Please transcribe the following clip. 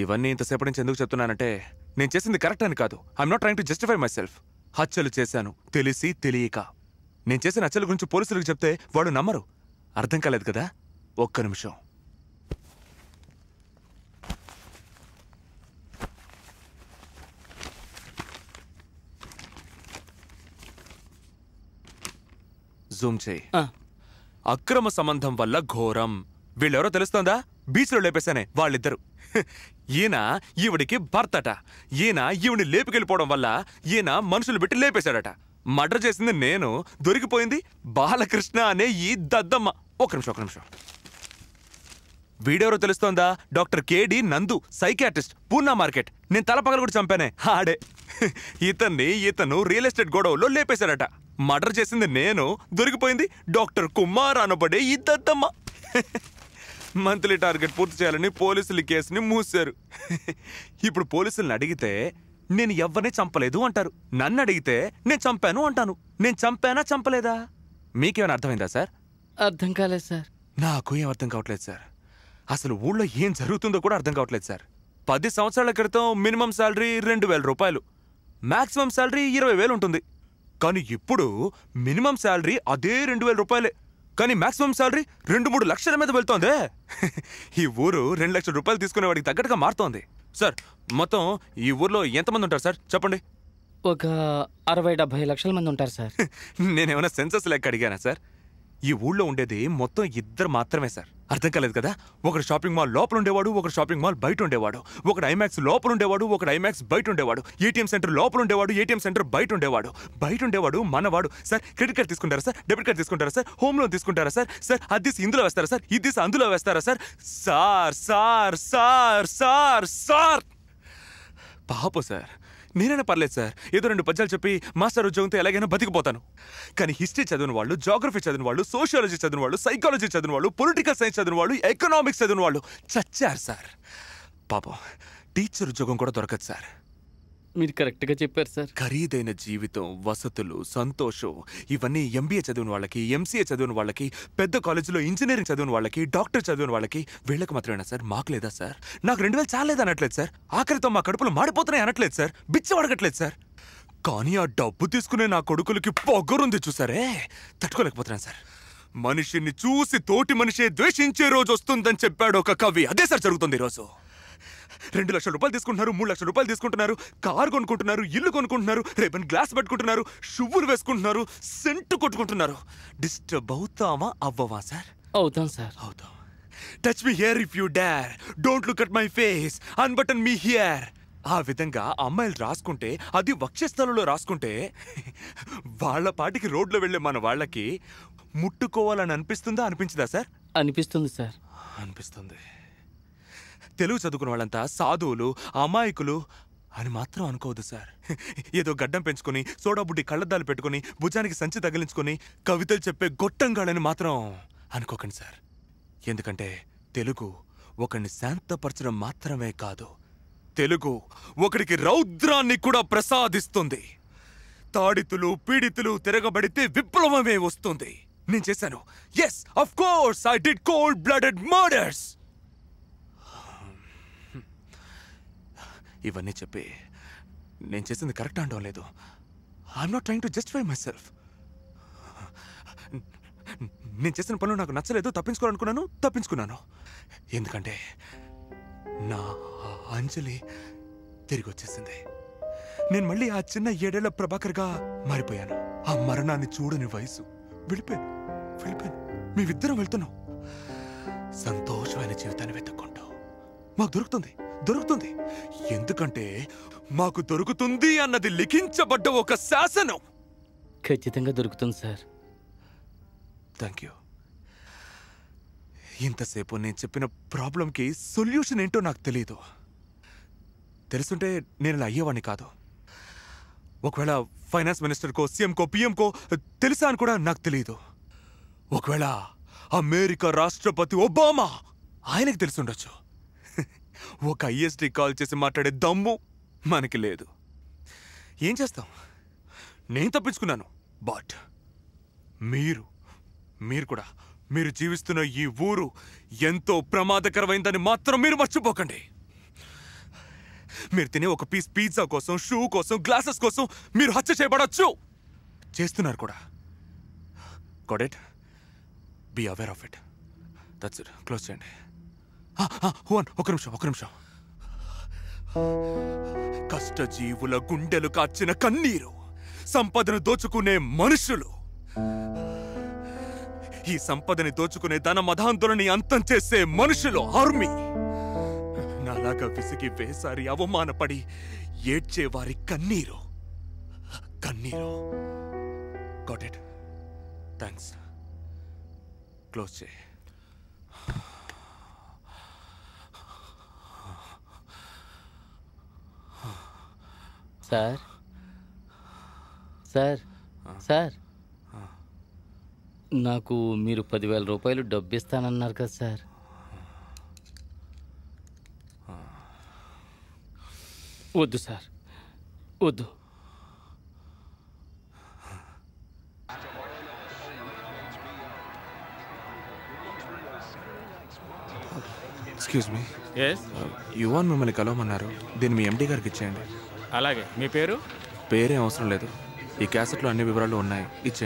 ఇవన్నీ ఇంతసేపటి నుంచి ఎందుకు చెప్తున్నానంటే నేను చేసింది కరెక్ట్ అని కాదు. I'm not trying to justify my self. హత్యలు చేశాను తెలిసి తెలియక. నేను చేసిన హత్యల గురించి పోలీసులకు చెప్తే వాడు నమ్మరు. అర్థం కాలేదు కదా? ఒక్క నిమిషం. జూమ్ చేయి. అక్రమ సంబంధం వల్ల ఘోరం. వీళ్ళెవరో తెలుస్తోందా? బీచ్లో లేపేశానే వాళ్ళిద్దరు. ఈయన ఈవిడికి భర్తట. ఈయన ఈవిని లేపుకెళ్ళిపోవడం వల్ల ఈయన మనుషులు పెట్టి లేపేశాడట. మర్డర్ చేసింది నేను, దొరికిపోయింది బాలకృష్ణ అనే ఈ దద్దమ్మ. ఒక నిమిషం. వీడెవరో తెలుస్తోందా? డాక్టర్ కేడి నందు, సైకియాట్రిస్ట్, పూనా మార్కెట్. నేను తలపగలు కూడా చంపానే ఆడే. ఇతను రియల్ ఎస్టేట్ గొడవలో లేపేశాడట. మర్డర్ చేసింది నేను, దొరికిపోయింది డాక్టర్ కుమార్ అనబడే ఈ దద్దమ్మ. మంత్లీ టార్గెట్ పూర్తి చేయాలని పోలీసులు కేసుని మూసారు. ఇప్పుడు పోలీసుల్ని అడిగితే నేను ఎవ్వరిని చంపలేదు అంటారు. నన్ను అడిగితే నేను చంపాను అంటాను. నేను చంపానా చంపలేదా? మీకేమైనా అర్థమైందా సార్? అర్థం కాలేదు సార్. నాకు ఏం అర్థం కావట్లేదు సార్. అసలు ఊళ్ళో ఏం జరుగుతుందో కూడా అర్థం కావట్లేదు సార్. 10 సంవత్సరాల క్రితం మినిమం శాలరీ 2000 రూపాయలు, మాక్సిమం శాలరీ 20,000 ఉంటుంది. కానీ ఇప్పుడు మినిమం శాలరీ అదే 2000 రూపాయలే, కానీ మాక్సిమం శాలరీ 2-3 లక్షల మీద వెళ్తోందే. ఈ ఊరు 2 లక్షల రూపాయలు తీసుకునేవాడికి తగ్గట్టుగా మారుతోంది. సార్, మొత్తం ఈ ఊర్లో ఎంతమంది ఉంటారు సార్ చెప్పండి? ఒక 60-70 లక్షల మంది ఉంటారు సార్. నేనేమైనా సెన్సస్ లెక్క అడిగానా సార్? ఈ ఊళ్ళో ఉండేది మొత్తం 2 మాత్రమే సార్. అర్థం కాలేదు కదా? ఒకడు షాపింగ్ మాల్ లోపల ఉండేవాడు, ఒకడు షాపింగ్ మాల్ బయట ఉండేవాడు. ఒకడు ఐమాక్స్ లోపల ఉండేవాడు, ఒకడు ఐమాక్స్ బయట ఉండేవాడు. ఏటీఎం సెంటర్ లోపల ఉండేవాడు, ఏటీఎం సెంటర్ బయట ఉండేవాడు. బయట ఉండేవాడు మనవాడు. సార్, క్రెడిట్ కార్డ్ తీసుకుంటారా సార్? డెబిట్ కార్డ్ తీసుకుంటారా సార్? హోమ్ లోన్ తీసుకుంటారా సార్? సార్, అది ఇందులో వేస్తారా సార్? ఇది అందులో వేస్తారా sir? Sir sir sir sir sir పాపం సార్. నేనైనా పర్లేదు సార్, ఏదో 2 పద్యాలు చెప్పి మాస్టర్ ఉద్యోగంతో ఎలాగైనా బతికిపోతాను. కానీ హిస్టరీ చదివిన వాళ్ళు, జాగ్రఫీ చదివిన వాళ్ళు, సోషియాలజీ చదివిన వాళ్ళు, సైకాలజీ చదివిన వాళ్ళు, పొలిటికల్ సైన్స్ చదివిన వాళ్ళు, ఎకనామిక్స్ చదివిన వాళ్ళు చచ్చారు సార్. పాపం టీచర్ ఉద్యోగం కూడా దొరకదు సార్. మీరు కరెక్ట్గా చెప్పారు సార్. ఖరీదైన జీవితం, వసతులు, సంతోషం ఇవన్నీ ఎంబీఏ చదివిన వాళ్ళకి, ఎంసీఏ చదివిన వాళ్ళకి, పెద్ద కాలేజీలో ఇంజనీరింగ్ చదివిన వాళ్ళకి, డాక్టర్ చదివిన వాళ్ళకి, వీళ్ళకి మాత్రమేనా సార్? మాకు లేదా సార్? నాకు 2000 చాలేదు అనట్లేదు సార్. ఆఖరితో మా కడుపులు మాడిపోతున్నాయి అనట్లేదు సార్. బిచ్చ అడగట్లేదు సార్. కానీ ఆ డబ్బు తీసుకునే నా కొడుకులకి పొగరుంది చూసారే, తట్టుకోలేకపోతున్నాను సార్. మనిషిని చూసి తోటి మనిషే ద్వేషించే రోజు వస్తుందని చెప్పాడు ఒక కవి. అదే సార్ జరుగుతుంది ఈరోజు. 2 లక్షల రూపాయలు తీసుకుంటున్నారు, 3 లక్షల రూపాయలు తీసుకుంటున్నారు, కారు కొనుక్కుంటున్నారు, ఇల్లు కొనుక్కుంటున్నారు, రేపని గ్లాస్ పెట్టుకుంటున్నారు, షువ్వులు వేసుకుంటున్నారు, సెంటు కొట్టుకుంటున్నారు. డిస్టర్బ్ అవుతామా అవ్వవా సార్? అవుతాం సార్. అవుతాం. Touch me here if you dare, don't look at my face, unbutton me here. ఆ విధంగా అమ్మాయిలు రాసుకుంటే, అది వక్షస్థలంలో రాసుకుంటే, వాళ్ళ పాటికి రోడ్లో వెళ్లే మన వాళ్ళకి ముట్టుకోవాలని అనిపిస్తుందా అనిపించదా సార్? అనిపిస్తుంది సార్. అనిపిస్తుంది. తెలుగు చదువుకున్న వాళ్ళంతా సాధువులు, అమాయకులు అని మాత్రం అనుకోవద్దు సార్. ఏదో గడ్డం పెంచుకొని, సోడాబుడ్డి కళ్ళద్దాలు పెట్టుకుని, భుజానికి సంచి తగిలించుకొని కవితలు చెప్పే గొట్టంగాళ్ళని మాత్రం అనుకోకండి సార్. ఎందుకంటే తెలుగు ఒకడిని శాంతపరచడం మాత్రమే కాదు, తెలుగు ఒకడికి రౌద్రాన్ని కూడా ప్రసాదిస్తుంది. తాడితులు, పీడితులు తిరగబడితే విప్లవమే వస్తుంది. నేను చేశాను. Yes, of course I did cold blooded murders. ఇవన్నీ చెప్పి నేను చేసింది కరెక్ట్ అనడం లేదు. I'm not trying to justify myself. నేను చేసిన పనులు నాకు నచ్చలేదు, తప్పించుకున్నాను. ఎందుకంటే నా అంజలి తిరిగి వచ్చేసింది. నేను మళ్ళీ ఆ చిన్న 7 ఏళ్ల ప్రభాకర్గా మారిపోయాను. ఆ మరణాన్ని చూడని వయసు. వెళ్ళిపోయాను. మేమిద్దరం వెళ్తున్నాం సంతోషమైన జీవితాన్ని వెతుక్కుంటూ. మాకు దొరుకుతుంది. ఎందుకంటే మాకు దొరుకుతుంది అన్నది లిఖించబడ్డ ఒక శాసనం. ఖచ్చితంగా దొరుకుతుంది సార్. Thank you. ఇంతసేపు నేను చెప్పిన ప్రాబ్లంకి సొల్యూషన్ ఏంటో నాకు తెలియదు. తెలుసుంటే నేను ఇలా అయ్యేవాడిని కాదు. ఒకవేళ ఫైనాన్స్ మినిస్టర్కో, సీఎంకో, పిఎంకో తెలుసా అని కూడా నాకు తెలియదు. ఒకవేళ అమెరికా రాష్ట్రపతి ఒబామా ఆయనకి తెలుసుండొచ్చు. ఒక ఐఎస్టీ కాల్ చేసి మాట్లాడే దమ్ము మనకి లేదు. ఏం చేస్తాం? నేను తప్పించుకున్నాను. బట్ మీరు కూడా, మీరు జీవిస్తున్న ఈ ఊరు ఎంతో ప్రమాదకరమైందని మాత్రం మీరు మర్చిపోకండి. మీరు తినే ఒక పీస్ పిజ్జా కోసం, షూ కోసం, గ్లాసెస్ కోసం మీరు హత్య చేయబడచ్చు. చేస్తున్నారు కూడా. Got it? Be aware of it. That's it. Close చేయండి. హువన్, ఒక నిమిషం. కష్టజీవుల గుండెలు కాచిన కన్నీరు, సంపదను దోచుకునే మనుషులు, ఈ సంపదని దోచుకునే ధన మధాంతులని అంతం చేసే మనుషులు, ఆర్మీ. నాలాగా విసిగి వేసారి అవమానపడి ఏడ్చేవారి కన్నీరు. Got it? థ్యాంక్స్. క్లోజ్ చేయి. సార్ నాకు మీరు 10,000 రూపాయలు డబ్బు ఇస్తానన్నారు కదా సార్. వద్దు సార్, వద్దు. ఎక్స్క్యూజ్ మీ, ఎస్, యువన్ మిమ్మల్ని కలవమన్నారు. దీన్ని మీ ఎండి గారికి ఇచ్చేయండి. అలాగే. మీ పేరు? పేరేం అవసరం లేదు, ఈ క్యాసెట్లో అన్ని వివరాలు ఉన్నాయి. ఇచ్చేయండి.